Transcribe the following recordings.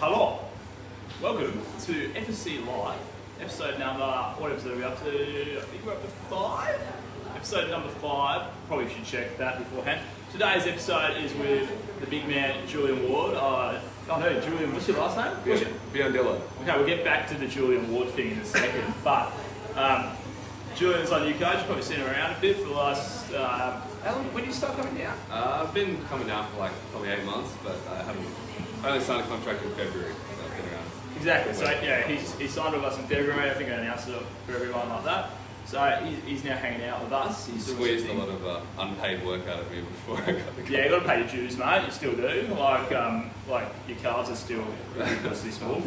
Hello, welcome to FSC Live, episode number, what episode are we up to? I think we're up to 5? Episode number 5, probably should check that beforehand. Today's episode is with the big man, Julian Ward. Julian, what's your last name? Biondillo. Okay, we'll get back to the Julian Ward thing in a second, but Julian's our new coach, probably seen him around a bit for the last, how long, when did you start coming down? I've been coming down for probably 8 months, but I only signed a contract in February, so I've been around. Exactly, so yeah, he signed with us in February. I think I announced it for everyone like that. So he's now hanging out with us. He's squeezed a lot of unpaid work out of me before I got the contract. Yeah, you got to pay your dues, mate. You still do. Like your cards are still ridiculously small.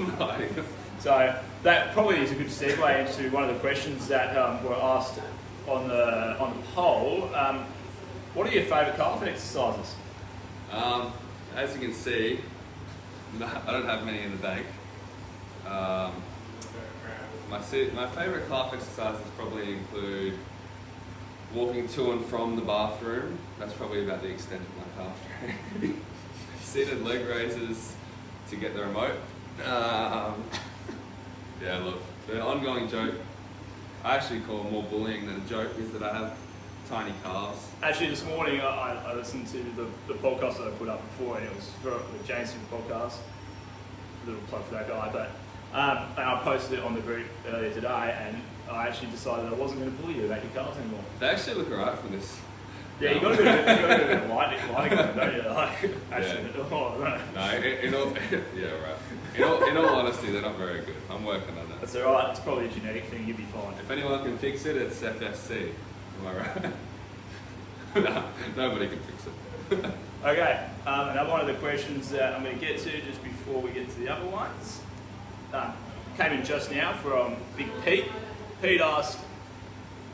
So that probably is a good segue into one of the questions that were asked on the poll. What are your favourite calf exercises? As you can see, I don't have many in the bank. My favourite calf exercises probably include walking to and from the bathroom. That's probably about the extent of my calf training. Seated leg raises to get the remote. Yeah, look, the ongoing joke, I actually call more bullying than a joke, is that I have tiny calves. Actually, this morning I listened to the podcast that I put up before, and it was for the Jameson podcast. A little plug for that guy, but and I posted it on the group earlier today, and I actually decided I wasn't going to bully you about your calves anymore. They actually look alright from this. Yeah, you got a bit of lighting on them, don't you? Like, actually, yeah. Oh, no. In all honesty, they're not very good. I'm working on that. That's alright, it's probably a genetic thing, you'll be fine. If anyone can fix it, it's FSC. Am I right? No, nobody can fix it. Okay, another one of the questions that I'm going to get to just before we get to the other ones came in just now from Big Pete. Pete asked,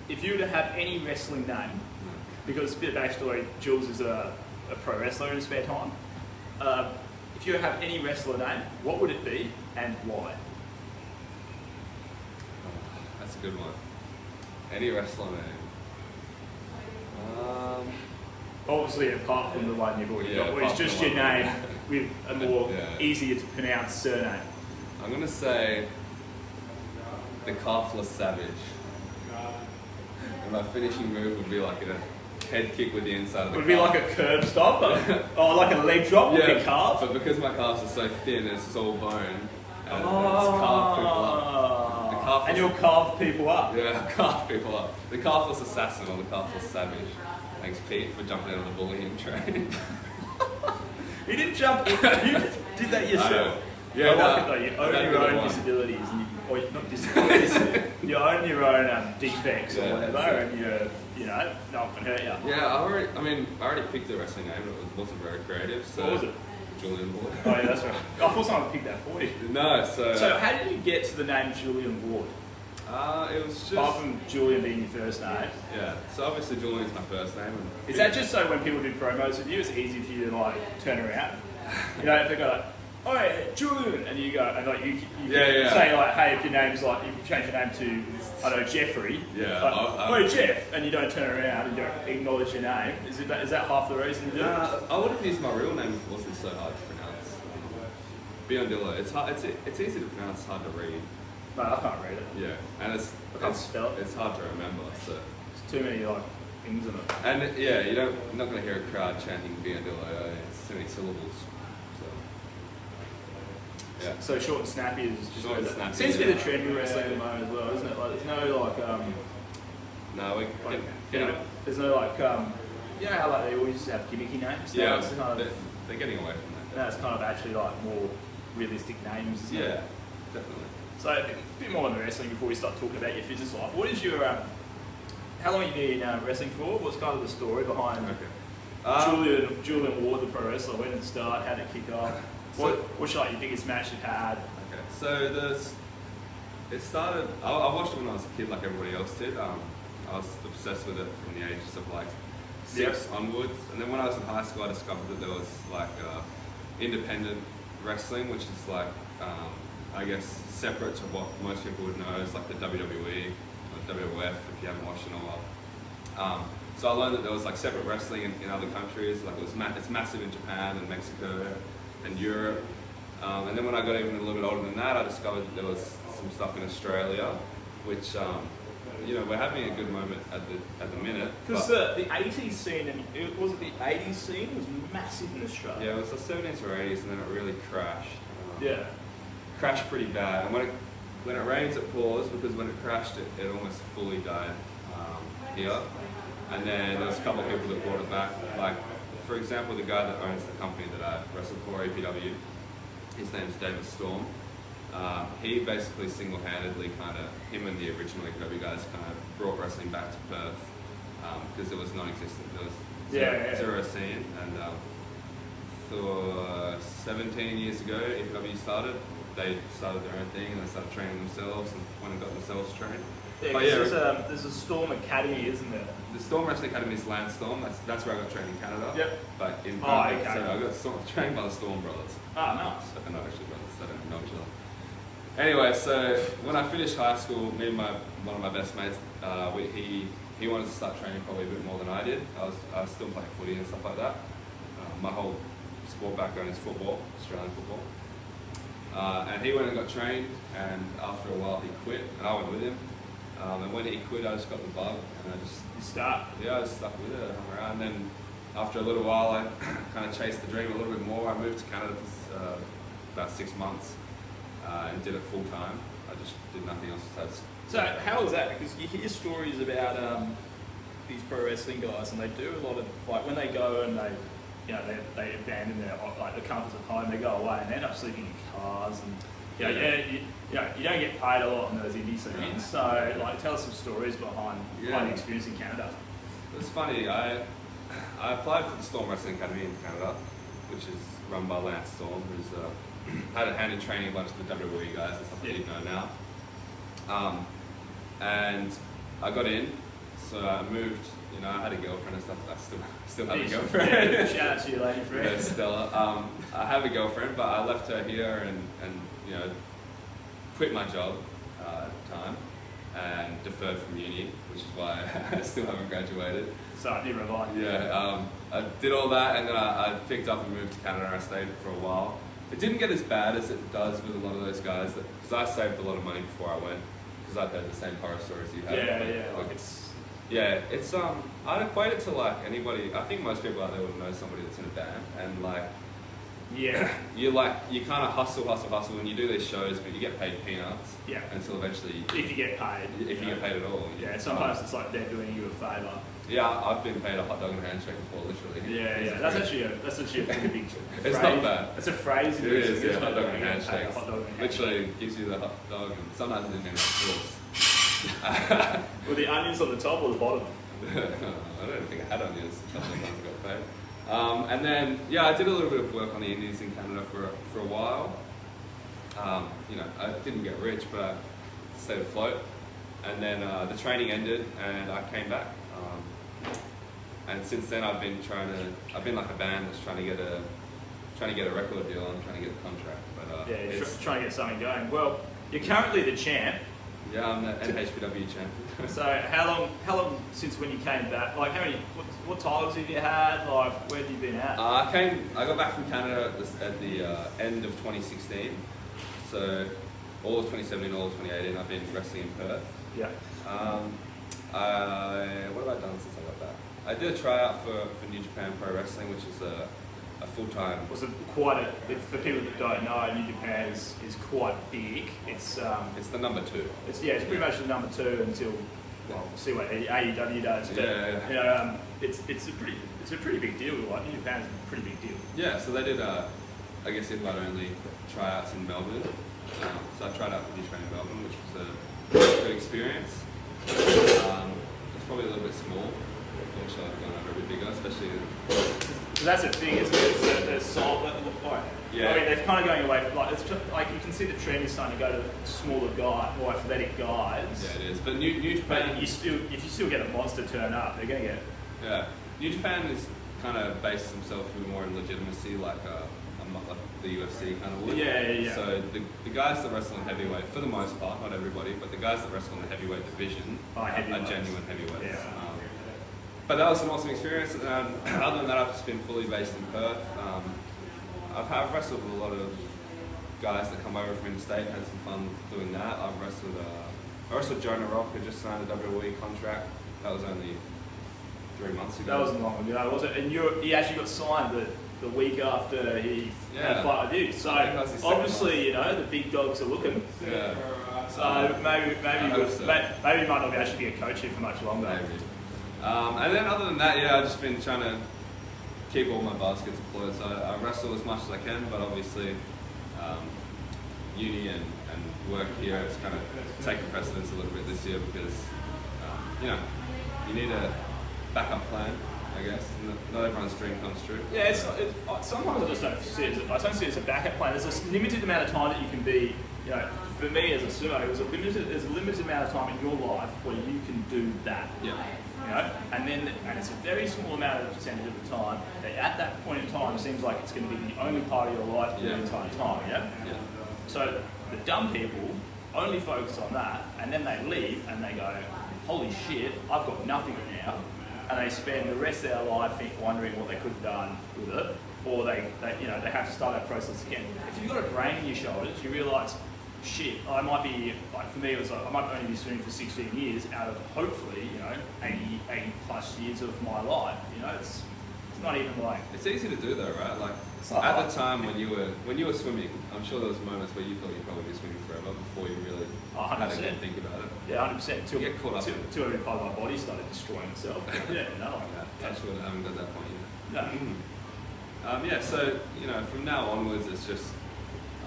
if you were to have any wrestling name, because a bit of backstory, Jules is a pro wrestler in his spare time. If you have any wrestler name, what would it be and why? That's a good one. Any wrestler name? Obviously, apart from the one you've already got, where it's just your name with a more easier to pronounce surname. I'm going to say the Calfless Savage. And my finishing move would be like a head kick with the inside of the calf. Would it be like a curb stop? Or like a leg drop with your calf? But because my calves are so thin, it's all bone. And it's calf people up. And you'll calf people up? Yeah, calf people up. The Calfless Assassin or the Calfless Savage. Thanks, Pete, for jumping out of the bullying train. You didn't jump in, you just did that yourself. Yeah, I like it though, you own your own disabilities, or not disabilities, you own your own defects or whatever, and you're no one can hurt you. Yeah, I already picked a wrestling name, but it wasn't very creative. So what was it? Julian Ward. Oh yeah, that's right. I thought someone picked that for you. No, so how did you get to the name Julian Ward? It was just... Apart from Julian being your first name. Yeah, so obviously Julian's my first name. Is that just so when people do promos with you, it's easy for you to like turn around? You know, if they go like, oh hey, Julian, and you go, and like you say like, hey, if your name's like, you can change your name to, I don't know, Jeffrey. Yeah. Like, oh Jeff, and you don't turn around and you don't acknowledge your name. Is that half the reason you do it? I would have used my real name if it wasn't so hard to pronounce. Biondillo. It's hard. It's easy to pronounce. It's hard to read. No, I can't read it. Yeah, and it's spell it. It's hard to remember. So there's too many like things in it. And you're not going to hear a crowd chanting Biondillo. It's too many syllables. Yeah. So short and snappy is just short and snappy. Seems to be the trend in wrestling at the moment as well, isn't it? Like there's no like there's no like you know how like they always used to have gimmicky names. Yeah, it's kind of, they're getting away from that. Now it's kind of actually like more realistic names. Isn't it? Definitely. So a bit more on the wrestling before we start talking about your fitness life. What is your how long have you been wrestling for? What's kind of the story behind Julian Ward, the pro wrestler? When did it start? How did it kick off? What's like your biggest match you've had? Okay, so it started. I watched it when I was a kid, like everybody else did. I was obsessed with it from the ages of like 6 onwards, and then when I was in high school, I discovered that there was like independent wrestling, which is like I guess separate to what most people would know as like the WWE or WWF if you haven't watched it in a while. So I learned that there was like separate wrestling in other countries. Like it's massive in Japan and Mexico and Europe. And then when I got even a little bit older than that, I discovered that there was some stuff in Australia, which we're having a good moment at the minute. Because the 80s scene, and it was the 80s scene was massive in Australia. Yeah, it was the 70s or 80s, and then it really crashed. Yeah. Crashed pretty bad. And when it rains, it pours, because when it crashed, it almost fully died here. And then there was a couple of people that brought it back. Like, for example, the guy that owns the company that I wrestled for, Ep.5, his name's David Storm. He basically single-handedly him and the original EPW guys brought wrestling back to Perth, because it was non-existent. There was zero scene, and so 17 years ago, EPW started. They started their own thing, and they started training themselves, and went and got themselves trained. Yeah, but there's a Storm Academy, isn't there? The Storm Wrestling Academy is Landstorm. That's where I got trained in Canada. Yep. But in Oh, okay. So I got trained by the Storm brothers. Ah, nice. They're not actually brothers. They don't know each other. Anyway, so when I finished high school, me and one of my best mates, he wanted to start training probably a bit more than I did. I was still playing footy and stuff like that. My whole sport background is football, Australian football. And he went and got trained, and after a while he quit, and I went with him. And when he quit, I just got the bug, and I just stuck with it. I hung around. And then after a little while, I kind of chased the dream a little bit more. I moved to Canada for about 6 months and did it full time. I just did nothing else besides. So how was that? Because you hear stories about these pro wrestling guys, and they do a lot of, like, when they go and they abandon their, like, the comforts of home, they go away and they end up sleeping in cars, and you don't get paid a lot on those indie scenes. So, like, tell us some stories behind the experience in Canada. It's funny. I applied for the Storm Wrestling Academy in Canada, which is run by Lance Storm, who's had a hand in training a bunch of the WWE guys and stuff that you know now. And I got in, so I moved. I had a girlfriend and stuff. I still have a girlfriend. Yeah, shout out to your lady friend. Yeah, Stella. I have a girlfriend, but I left her here and quit my job at the time and deferred from uni, which is why I still haven't graduated. So I did revive. Yeah, I did all that, and then I picked up and moved to Canada, and I stayed for a while. It didn't get as bad as it does with a lot of those guys, because I saved a lot of money before I went, because I've heard the same horror stories you have. It's I'd equate it to, like, anybody. I think most people out there would know somebody that's in a band, and, like, you kind of hustle, and you do these shows, but you get paid peanuts. Yeah. Until eventually. If you get paid. If you get paid at all. Yeah. Sometimes it's like they're doing you a favour. Yeah, I've been paid a hot dog and a handshake before, literally. Yeah. That's actually a pretty big phrase. It's not bad. It's a phrase. It is, yeah, hot dog and handshake. handshake. Literally gives you the hot dog, and sometimes it didn't sauce. With the onions on the top or the bottom? I don't think I had onions. Sometimes I got paid. And then, I did a little bit of work on the Indies in Canada for a while. I didn't get rich, but I stayed afloat. And then the training ended, and I came back. And since then, I've been like a band that's trying to get a record deal and trying to get a contract. But trying to get something going. Well, you're currently the champ. Yeah, I'm the NHPW champ. So how long since when you came back? Like, what titles have you had? Like, where have you been at? I got back from Canada at the end of 2016. So all of 2017, all of 2018, I've been wrestling in Perth. Yeah. What have I done since I got back? I did a tryout for New Japan Pro Wrestling, which is a full-time. Was it for people that don't know, New Japan is quite big. It's the number 2. It's pretty much the number 2 until, well, we'll see what AEW does. But, it's a pretty big deal. Like, New Japan is a pretty big deal. Yeah, so they did I guess invite-only tryouts in Melbourne. So I tried out for New Japan in Melbourne, which was a good experience. It's probably a little bit small. I wish I'd gone over a bit bigger, especially. So that's the thing, isn't it? It's solid. Yeah. I mean, they're kind of going away from, like, you can see the trend is starting to go to smaller guys, more athletic guys. Yeah, it is. But New Japan. But if you still get a monster turn up, they're going to get. Yeah, New Japan is kind of based themselves more in legitimacy, like the UFC kind of would. Yeah. So the guys that wrestle in heavyweight, for the most part, not everybody, but the guys that wrestle in the heavyweight division are genuine heavyweights. Yeah. But that was an awesome experience. Other than that, I've just been fully based in Perth. I've wrestled with a lot of guys that come over from interstate. Had some fun doing that. I wrestled Jonah Rock, who just signed a WWE contract. That was only 3 months ago. That wasn't long ago, was it? And he actually got signed the week after he had a fight with you. So obviously, you know, the big dogs are looking. Yeah. So maybe he might not actually be a coach here for much longer. Maybe. And then other than that, yeah, I've just been trying to keep all my baskets afloat. So I wrestle as much as I can, but obviously uni and work here is kind of taking precedence a little bit this year because you know, you need a backup plan, I guess. Not everyone's dream comes true. Yeah, sometimes I just don't see it. I don't see it as a backup plan. There's a limited amount of time that you can be. You know, for me as a swimmer, there's a limited amount of time in your life where you can do that. Yeah. You know, and it's a very small amount of percentage of the time that at that point in time seems like it's going to be the only part of your life for the entire time. Yeah. Yeah. So the dumb people only focus on that, and then they leave and they go, "Holy shit, I've got nothing now," and they spend the rest of their life wondering what they could have done with it, or they have to start that process again. If you've got a brain in your shoulders, you realise, shit, I might be, like for me it was like, I might only be swimming for 16 years out of hopefully, 80 plus years of my life. You know, it's not even like... It's easy to do though, right? Like at the time when you were swimming, I'm sure there was moments where you thought you'd probably be swimming forever before you really had to think about it. Yeah, 100%. You get caught up in it. Till every part of my body started destroying itself. Yeah, no. Touch wood, I haven't got that point yet. No. Yeah, so, from now onwards, it's just...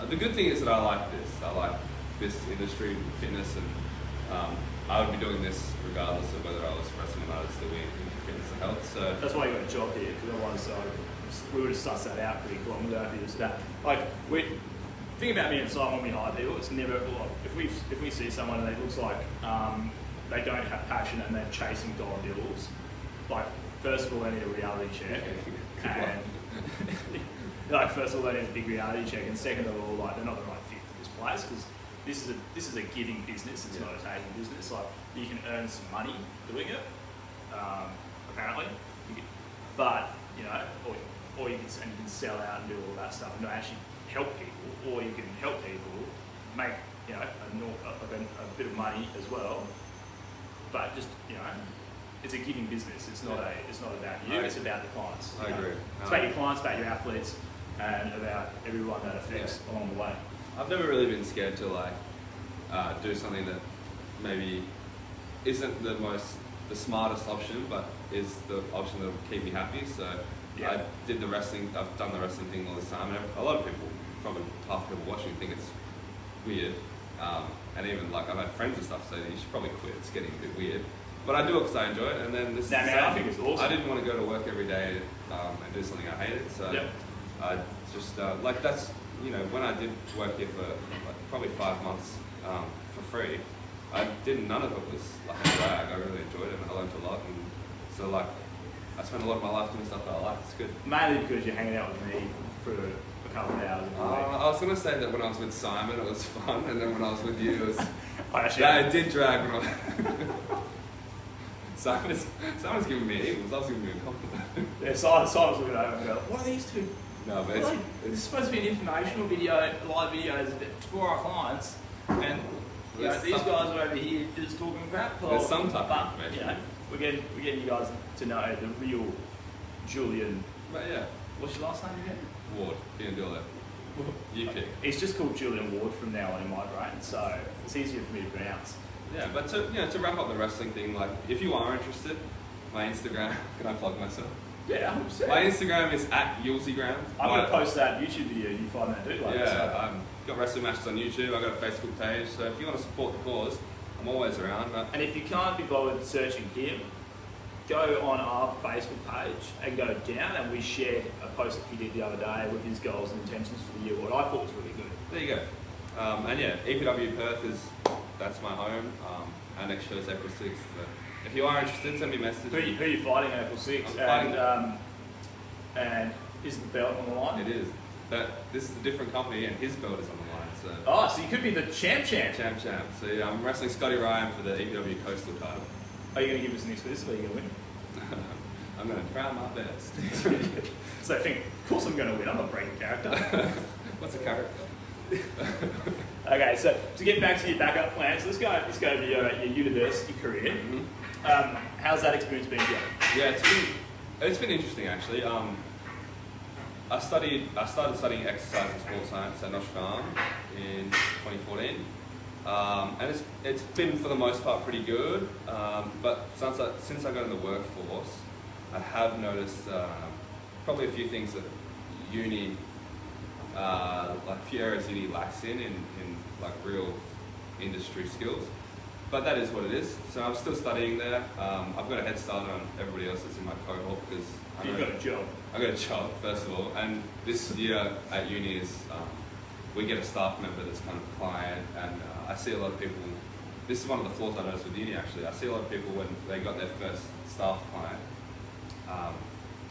the good thing is that I like this. I like this industry, fitness, and I would be doing this regardless of whether I was wrestling or not, still be into fitness and health. So that's why you got a job here, because otherwise we would have sussed that out pretty long ago if you just that. Like, think about me inside when we hire people, it's never, like, if we see someone and it looks like they don't have passion and they're chasing dollar bills, like, first of all, they need a reality check. And like, first of all, they need a big reality check, and second of all, like, they're not the right fit for this place, because this is a giving business, it's not a taking business. Like, you can earn some money doing it, apparently, but, or you can sell out and do all that stuff and not actually help people, or you can help people make, a bit of money as well, but just, it's a giving business. It's not about you. It's about the clients. I agree. It's about your clients, about your athletes, and about everyone that affects along the way. I've never really been scared to do something that maybe isn't the smartest option, but is the option that will keep me happy. So I did the wrestling. I've done the wrestling thing all this time, and a lot of people, probably half the people watching, think it's weird. And even I've had friends and stuff say you should probably quit. It's getting a bit weird. But I do it because I enjoy it, and then this. I think it's awesome. I didn't want to go to work every day and do something I hated, so I just that's when I did work here for probably 5 months for free. None of it was like a drag. I really enjoyed it, and I learned a lot, and so I spent a lot of my life doing stuff that I like. It's good. Mainly because you're hanging out with me for a couple of hours. I was going to say that when I was with Simon, it was fun, and then when I was with you, it was. It did drag when I. Simon's giving me evils. I was giving me a compliment. Yeah, Simon's looking over and going, what are these two? No, but it's supposed to be an informational video, live videos for our clients, and these guys are over here just talking crap. There's some type of information. We're getting you guys to know the real Julian. But yeah. What's your last name again? Ward. You can do all that. You pick. It's just called Julian Ward from now on in my brain, so it's easier for me to pronounce. Yeah, but to wrap up the wrestling thing, if you are interested, my Instagram, can I plug myself? Yeah, 100%. My Instagram is @Yulzygram. I'm going to post that YouTube video you find that dude like. Yeah, I've got wrestling matches on YouTube, I've got a Facebook page, so if you want to support the cause, I'm always around. And if you can't be bothered searching him, go on our Facebook page and go down, and we shared a post that he did the other day with his goals and intentions for the year, what I thought was really good. There you go. And yeah, EPW Perth that's my home. Our next show is April 6th. So if you are interested, send me a message. Who are you fighting April 6th? And is the belt on the line? It is. But this is a different company, and his belt is on the line. So you could be the champ. Champ. So yeah, I'm wrestling Scotty Ryan for the EPW Coastal title. Are you going to give us an exclusive, or are you going to win? I'm going to try my best. So I think, of course I'm going to win. I'm not breaking character. What's a character? Okay, so to get back to your backup plans, let's go to your university career. How's that experience been for you? Yeah, it's been interesting actually. I started studying exercise and sports science at Notre Dame in 2014, and it's been for the most part pretty good. But since I got in the workforce, I have noticed probably a few things that uni, like a few areas uni lacks in like real industry skills. But that is what it is. So I'm still studying there. I've got a head start on everybody else that's in my cohort because You've got a job. I got a job first of all, and this year at uni is we get a staff member that's kind of client, and I see a lot of people. This is one of the flaws I noticed with uni actually. I see a lot of people when they got their first staff client,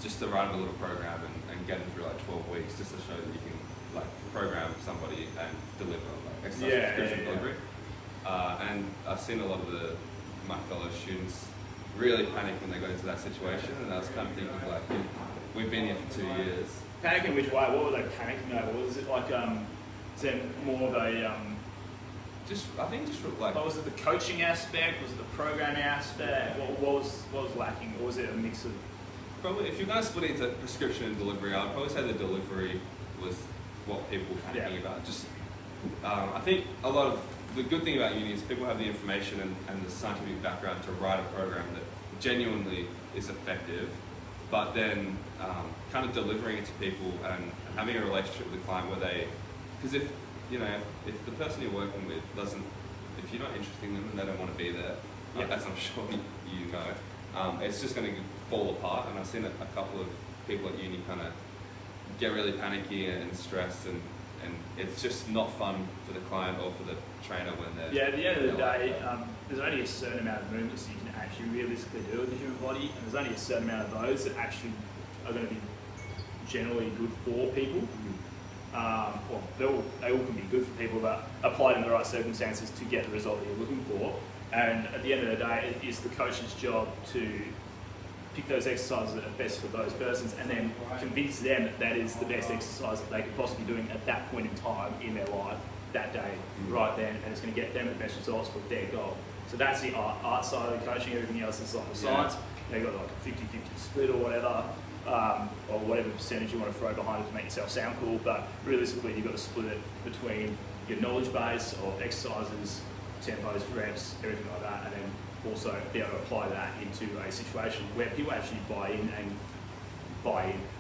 just to write a little program and get them through like 12 weeks, just to show that you can like program somebody and deliver like exercise prescription delivery. And I've seen a lot of my fellow students really panic when they got into that situation, and I was kind of thinking like, we've been here for 2 years. Panic in which way? What were they panicking over? Was it like, is it more of a, I think just like... was it the coaching aspect? Was it the programming aspect? What was lacking? Or was it a mix of... Probably, if you're going to split it into prescription and delivery, I'd probably say the delivery was what people were panicking about. Just, I think a lot of... The good thing about uni is people have the information and the scientific background to write a program that genuinely is effective, but then kind of delivering it to people and having a relationship with the client where they, because if the person you're working with if you're not interested in them and they don't want to be there, as I'm sure you know, it's just going to fall apart. And I've seen a couple of people at uni kind of get really panicky and stressed, and it's just not fun for the client or for the trainer when they're... Yeah, at the end of the day, there's only a certain amount of movements you can actually realistically do with the human body, and there's only a certain amount of those that actually are going to be generally good for people. They all can be good for people, but applied in the right circumstances to get the result that you're looking for. And at the end of the day, it is the coach's job to pick those exercises that are best for those persons and then convince them that is the best exercise that they could possibly be doing at that point in time in their life, that day, right then, and it's going to get them the best results for their goal. So that's the art side of the coaching. Everything else is like the science. You've got like a 50-50 split or whatever, or whatever percentage you want to throw behind it to make yourself sound cool, but realistically you've got to split it between your knowledge base of exercises, tempos, reps, everything like that, and then also be able to apply that into a situation where people actually buy in,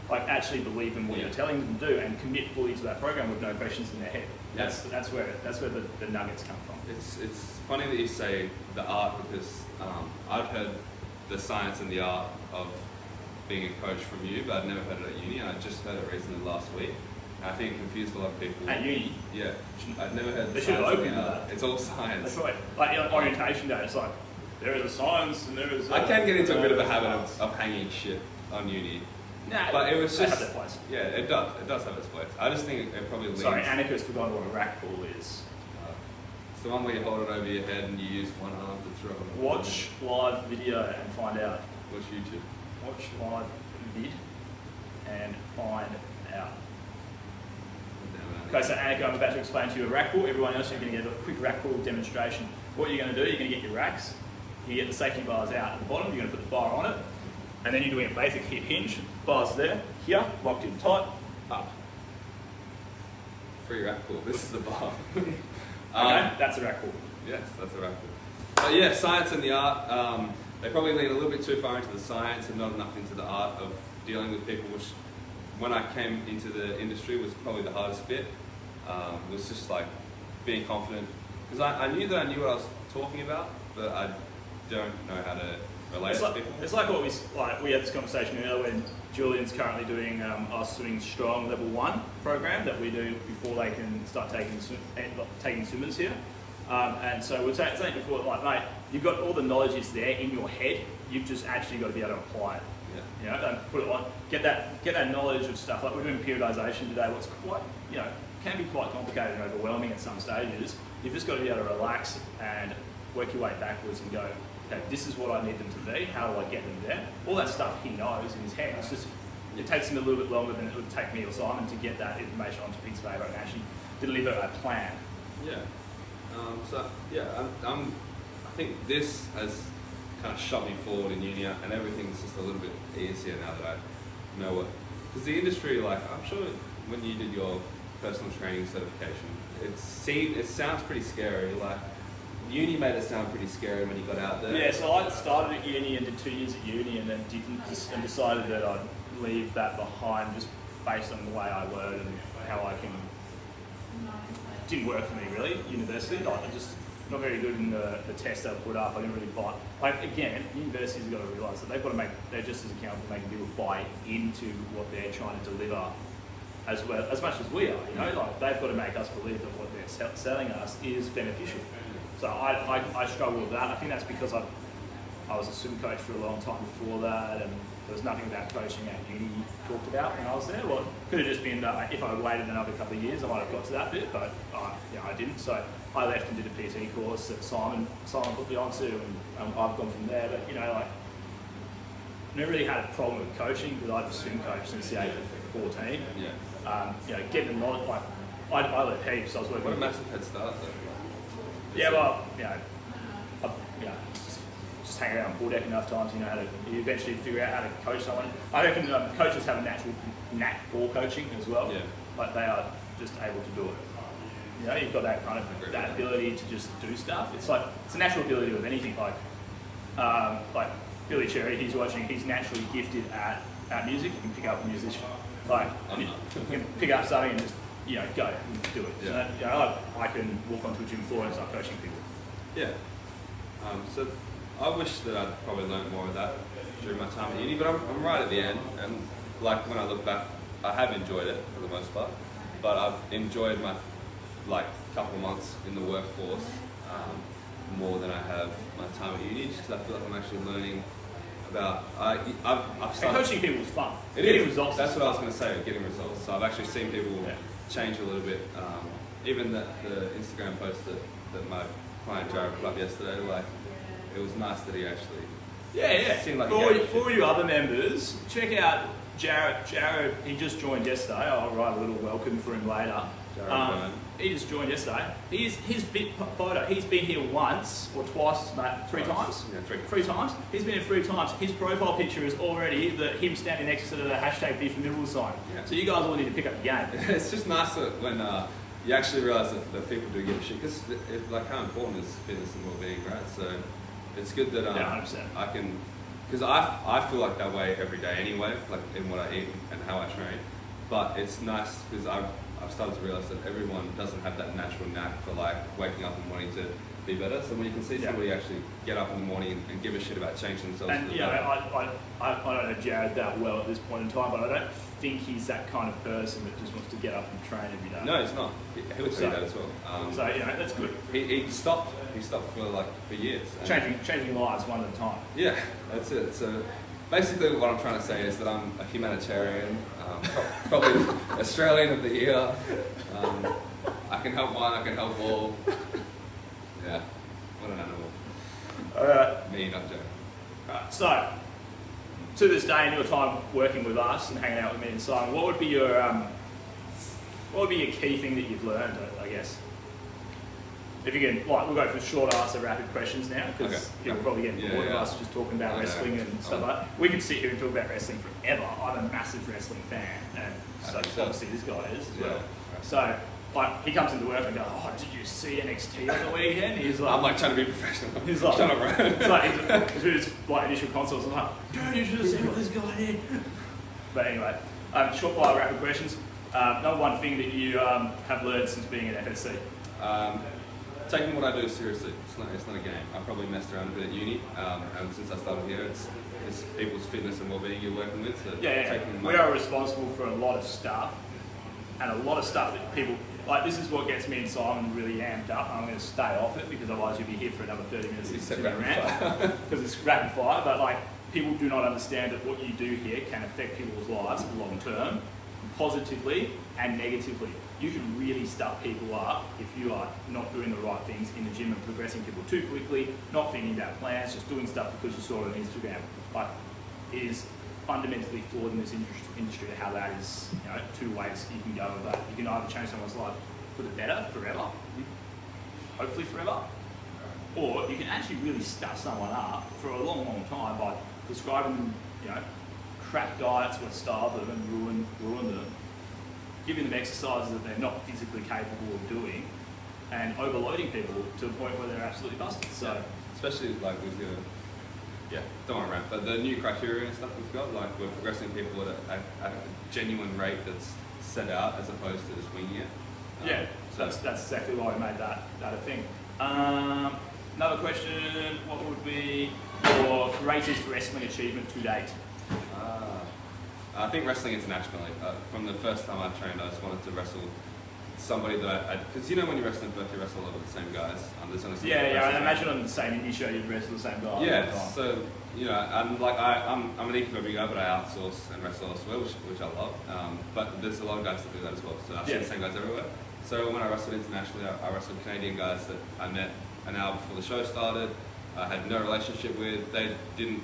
like actually believe in what you're telling them to do and commit fully to that program with no questions in their head. That's where the nuggets come from. It's funny that you say the art, because I've heard the science and the art of being a coach from you, but I've never heard it at uni. I just heard it recently last week. And I think it confused a lot of people. At uni? Yeah. I've never heard the science. They should have opened that. It's all science. That's right. Like orientation day, it's like, there is a science and there is I can get into a bit of a habit of hanging shit on uni. Nah, but it was they just... have their place. Yeah, it does have its place. I just think it probably leans... Sorry, Annika's forgotten what a rack pull is. It's the one where you hold it over your head and you use one arm to throw it. Watch live video and find out. Watch YouTube. Watch live vid and find out. Okay, so Annika, I'm about to explain to you a rack pull. Everyone else, you're going to get a quick rack pull demonstration. What you're going to do, you're going to get your racks. You get the safety bars out at the bottom, you're going to put the bar on it, and then you're doing a basic hip hinge. Bars there, here, locked in tight, up. Free rack pull. This is the bar. Okay, that's a rack pull. Yes, that's a rack pull. But yeah, science and the art, they probably lean a little bit too far into the science and not enough into the art of dealing with people, which when I came into the industry was probably the hardest bit. Was just like being confident, because I knew that I knew what I was talking about, but I don't know how to relate to people. It's like what we had this conversation earlier when Julian's currently doing our Swimming Strong Level 1 program that we do before they can start taking swimmers here. And so we were saying before, like, mate, you've got all the knowledge is there in your head, you've just actually got to be able to apply it. Yeah. You know, don't put it on, get that knowledge of stuff. Like we're doing periodization today, what's quite, can be quite complicated and overwhelming at some stages. You've just got to be able to relax and work your way backwards and go, okay, this is what I need them to be, how do I get them there? All that stuff he knows in his head. It's just, it takes him a little bit longer than it would take me or Simon to get that information onto piece of paper and actually deliver a plan. Yeah. I think this has kind of shot me forward in uni, and everything's just a little bit easier now that I know it. Because the industry, like, I'm sure when you did your personal training certification, it sounds pretty scary. Like, uni made it sound pretty scary when you got out there. Yeah, so I started at uni and did 2 years at uni, and then decided that I'd leave that behind just based on the way I learned and how I can. Didn't work for me really. University, like, I just not very good in the test they put up. I didn't really buy. Like, again, universities have got to realise that they're just as accountable for making people buy into what they're trying to deliver, as much as we are. You know, like, they've got to make us believe that what they're selling us is beneficial. So I struggle with that. I think that's because I was a swim coach for a long time before that, and there was nothing about coaching at uni talked about when I was there. Well, it could have just been that if I waited another couple of years, I might have got to that bit, but I didn't. So I left and did a PT course that Simon put me onto, and I've gone from there. But, you know, like, I never really had a problem with coaching because I've swim coached since the age of 14. Yeah. You know, getting the knowledge, like, I learned heaps. I was working. What a massive head start, though. Yeah, well, just hang around pool deck enough times, you eventually figure out how to coach someone. I reckon coaches have a natural knack for coaching as well. Yeah. Like, they are just able to do it. You know, you've got that kind of that ability to just do stuff. It's a natural ability with anything. Like Billy Cherry, he's naturally gifted at music. You can pick up a musician. Like, you can pick up something and just, go and do it. Yeah. So, I can walk onto a gym floor and start coaching people. Yeah. So I wish that I'd probably learned more of that during my time at uni, but I'm right at the end, and like, when I look back, I have enjoyed it for the most part, but I've enjoyed my couple months in the workforce more than I have my time at uni, just because I feel like I'm actually learning about. I've started, coaching people is fun. Getting results. That's what I was going to say. Getting results. So I've actually seen people change a little bit. Even the Instagram post that my client Jared put up yesterday, like, it was nice that he actually. Seemed like for all you other members, check out Jared. Jared, he just joined yesterday. I'll write a little welcome for him later. He just joined yesterday. His fit photo. He's been here once or twice, mate. Three times. Yeah, three times. He's been here 3 times. His profile picture is already him standing next to the hashtag Beef and Middle sign. Yeah. So you guys all need to pick up the game. It's just nice that when you actually realise that people do give a shit, because like, how important is fitness and well-being, right? So it's good that 100%. I can, because I feel like that way every day anyway, like in what I eat and how I train. But it's nice because I've started to realise that everyone doesn't have that natural knack for, like, waking up and wanting to be better. So when you can see somebody actually get up in the morning and give a shit about changing themselves, and I don't know Jared that well at this point in time, but I don't think he's that kind of person that just wants to get up and train every day. No, he's not. He would say that as well. So that's good. He stopped. He stopped for years. Changing lives one at a time. Yeah, that's it. So basically, what I'm trying to say is that I'm a humanitarian, probably Australian of the Year. I can help one. I can help all. Yeah, what an animal. Me, not Joe. Right, so, to this day, in your time working with us and hanging out with me and Simon, what would be your key thing that you've learned, I guess? If you can, we'll go for short answer, rapid questions now, because people probably get bored of us just talking about wrestling and stuff like that. We could sit here and talk about wrestling forever. I'm a massive wrestling fan, and so obviously this guy is as well. So, he comes into work and goes, "Oh, did you see NXT on the weekend?" He's like, I'm like trying to be professional. He's like, shut up, bro. It's like his initial consoles. I'm like, "Dude, you should have seen what this guy did." But anyway, short fire rapid questions. Number one thing that you have learned since being at FSC. Taking what I do seriously. It's not a game. I probably messed around a bit at uni, and since I started here, it's people's fitness and well-being you're working with. So we are responsible for a lot of stuff, and a lot of stuff that people. This is what gets me and Simon really amped up. I'm going to stay off it because otherwise you'll be here for another 30 minutes listening to me rant. Because it's rapid fire, but people do not understand that what you do here can affect people's lives long term, positively and negatively. You can really stuff people up if you are not doing the right things in the gym and progressing people too quickly, not thinking about plans, just doing stuff because you saw it on Instagram. It is fundamentally flawed in this industry how that is, 2 ways you can go with that. You can either change someone's life for the better forever, hopefully forever, or you can actually really stuff someone up for a long, long time by prescribing them, crap diets which starve them and ruin them, giving them exercises that they're not physically capable of doing, and overloading people to the point where they're absolutely busted. So, especially like with your, don't want to rant, but the new criteria and stuff we've got, like we're progressing people at a genuine rate that's set out as opposed to just winging it. So that's exactly why we made that a thing. Another question: what would be your greatest wrestling achievement to date? I think wrestling internationally. From the first time I trained, I just wanted to wrestle somebody that because when you wrestle in Perth, you wrestle a lot of the same guys. There's only I imagine on the same indie show you'd wrestle the same guy. Yeah, so I'm an equal guy, but I outsource and wrestle elsewhere, which I love. But there's a lot of guys that do that as well. So I've seen the same guys everywhere. So when I wrestled internationally, I wrestled Canadian guys that I met an hour before the show started. I had no relationship with. They didn't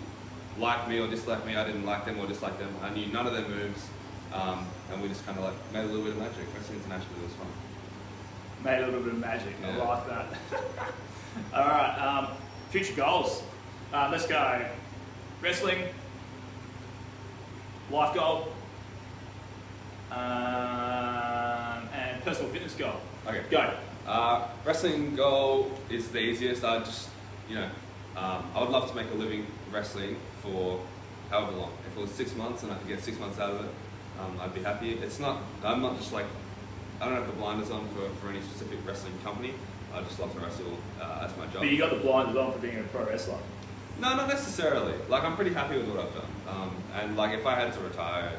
like me or dislike me. I didn't like them or dislike them. I knew none of their moves. And we just kind of made a little bit of magic. Wrestling internationally was fun. Made a little bit of magic. Yeah. I like that. All right. Future goals. Let's go. Wrestling. Life goal. And personal fitness goal. Okay. Go. Wrestling goal is the easiest. I just, I would love to make a living wrestling for however long. If it was 6 months and I could get 6 months out of it, I'd be happy. I'm not just I don't have the blinders on for any specific wrestling company. I just love to wrestle as my job. But you got the blinders on for being a pro wrestler. No, not necessarily. I'm pretty happy with what I've done. And if I had to retire,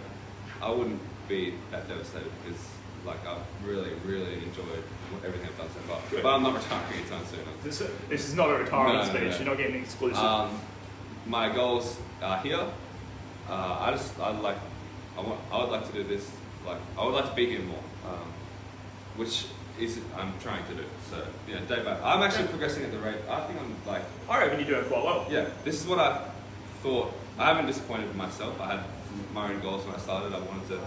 I wouldn't be that devastated because I've really, really enjoyed everything I've done so far. Good. But I'm not retiring anytime soon. This is not a retirement speech. No. You're not getting exclusive. My goals are here. I would like to do this. I would like to be here more, which is I'm trying to do. So day by. I'm actually progressing at the rate. I think I reckon you're doing quite well. Yeah, this is what I thought. I haven't disappointed in myself. I had my own goals when I started. I wanted to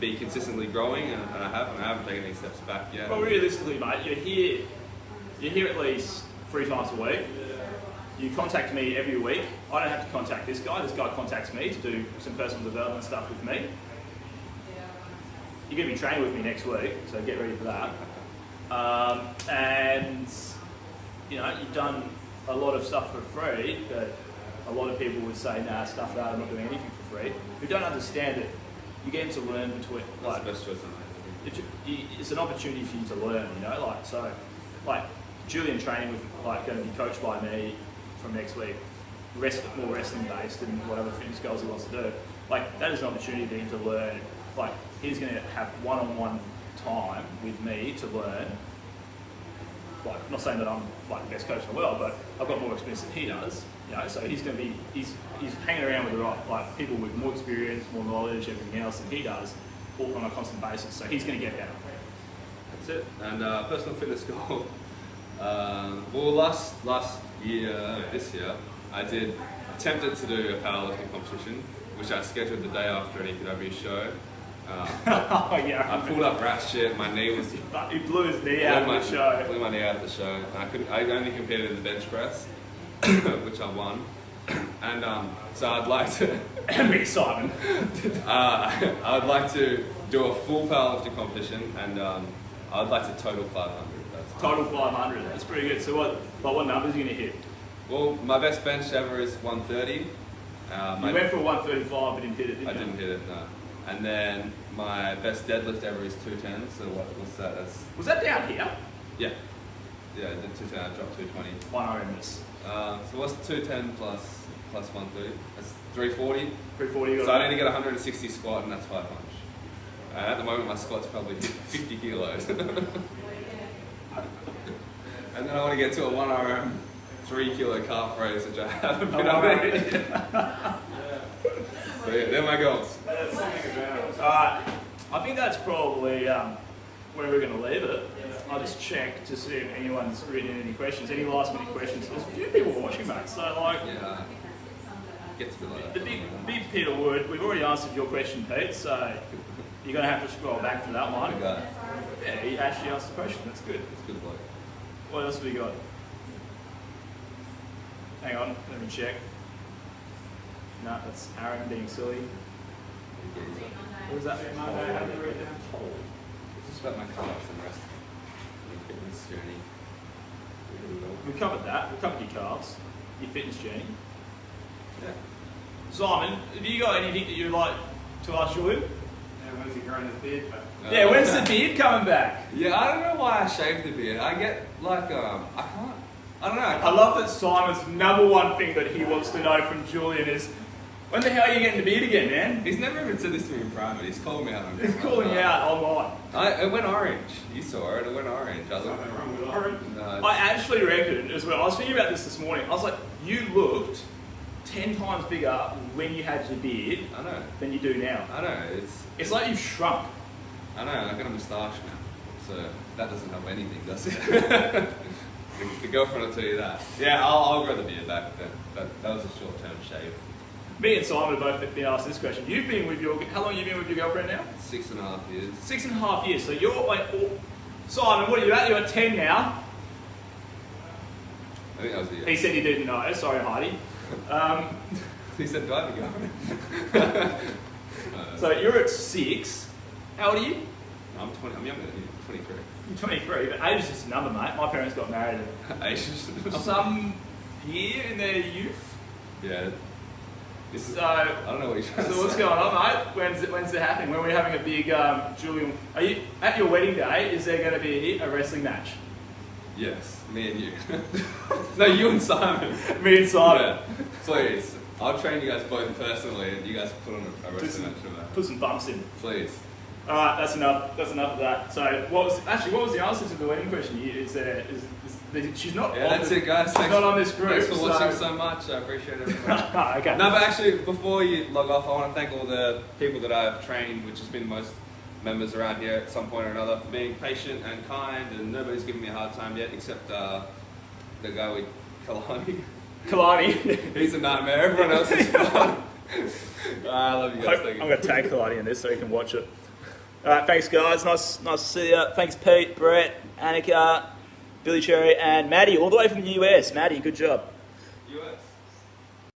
be consistently growing, and I haven't taken any steps back yet. Well, realistically, mate, you're here at least 3 times a week. You contact me every week. I don't have to contact this guy. This guy contacts me to do some personal development stuff with me. You're going to be training with me next week, so get ready for that. And you've done a lot of stuff for free, but a lot of people would say, nah, stuff that, I'm not doing anything for free. Who don't understand it. You're getting to learn between, That's the best choice I made. it's an opportunity for you to learn, Julian training with, going to be coached by me from next week, more wrestling based and whatever fitness goals he wants to do. That is an opportunity for him to learn. He's going to have one-on-one time with me to learn. Not saying that I'm the best coach in the world, but I've got more experience than he does. So he's going to be he's hanging around with the right people with more experience, more knowledge, everything else than he does, all on a constant basis. So he's going to get better. That's it. And personal fitness goal. Last year, this year, I attempted to do a powerlifting competition, which I scheduled the day after an EPW show. I pulled up rat shit. My knee was. He blew his knee out of the show. Blew my knee out of the show. I only competed in the bench press, which I won. And so I'd like to. And me, Simon. I would like to do a full powerlifting competition, and I'd like to total 500. Total 500. That's pretty good. So what numbers are you going to hit? Well, my best bench ever is 130. You went for 135 but didn't hit it, didn't you? I didn't hit it, no. And then my best deadlift ever is 210. So what's that? Was that down here? Yeah. Yeah, I did 210. I dropped 220. I miss. So what's 210 plus 130? That's 340. 340. So I need to get 160 squat, and that's 5 punch. And at the moment, my squat's probably 50 kilos. And then I want to get to a 1 RM 3 kilo calf raise, which I haven't been able to. So yeah, they're my goals. Alright, I think that's probably where we're going to leave it. I'll just check to see if anyone's written in any questions, any last minute questions. There's a few people watching, mate. So yeah, gets a bit like that. The big Peter Wood, we've already answered your question, Pete, so you're going to have to scroll back for that one. Yeah, he actually asked the question. That's good. It's good bloke. What else have we got? Hang on, let me check. No, that's Aaron being silly. What was that? It's just about my calves and rest. My fitness journey. We covered that. We covered your calves, your fitness journey. Yeah. Simon, have you got anything that you'd like to ask Julian? Yeah, when's he growing his beard back? Yeah, when's the beard coming back? Yeah, I don't know why I shaved the beard. I get like I don't know. I love that Simon's number one thing that he wants to know from Julian is, when the hell are you getting the beard again, man? He's never even said this to me in private. He's called me out on it. He's calling you out online. It went orange. You saw it. It went orange. I was like, Something wrong with orange? no. I actually reckon as well, I was thinking about this morning, I was like, you looked 10 times bigger when you had your beard I know. than you do now. I know. It's like you've shrunk. I know. I got a moustache now, so that doesn't help anything, does it? the girlfriend will tell you that. Yeah, I'll grow the beard back. That was a short-term shave. Me and Simon have both been asked this question. You've been with your, how long have you been with your girlfriend now? 6.5 years. 6.5 years. So you're like, Simon, what are you at? You're at 10 now. I think that was the year. He said he didn't know. Sorry, Heidi. He said, do I have a girlfriend? So you're at 6. How old are you? I'm 20. I'm younger than you. 23. You're 23, but age is just a number, mate. My parents got married Asians. at some year in their youth. Yeah. This is, So, I don't know what you're trying to so what's say. going on, mate? When's it happening? When are we having a big Julian? Are you at your wedding day? Is there going to be a wrestling match? Yes, me and you. No, you and Simon. Me and Simon. Yeah, please. I'll train you guys both personally, and you guys put on a Put wrestling some, match for that. put some bumps in. Please. All right, that's enough. That's enough of that. So, what was the answer to the wedding question? She's not. Yeah, that's it, guys. She's not on this group. Thanks for watching so much. I appreciate it. Okay. No, but actually, before you log off, I want to thank all the people that I've trained, which has been most members around here at some point or another, for being patient and kind, and nobody's given me a hard time yet, except the guy with Kalani. Kalani. He's a nightmare. Everyone else is fun. I love you guys. Thank I'm you. going to tag Kalani in this so you can watch it. All right, thanks, guys. Nice to see you. Thanks, Pete, Brett, Annika, Billy Cherry, and Maddie, all the way from the US. Maddie, good job.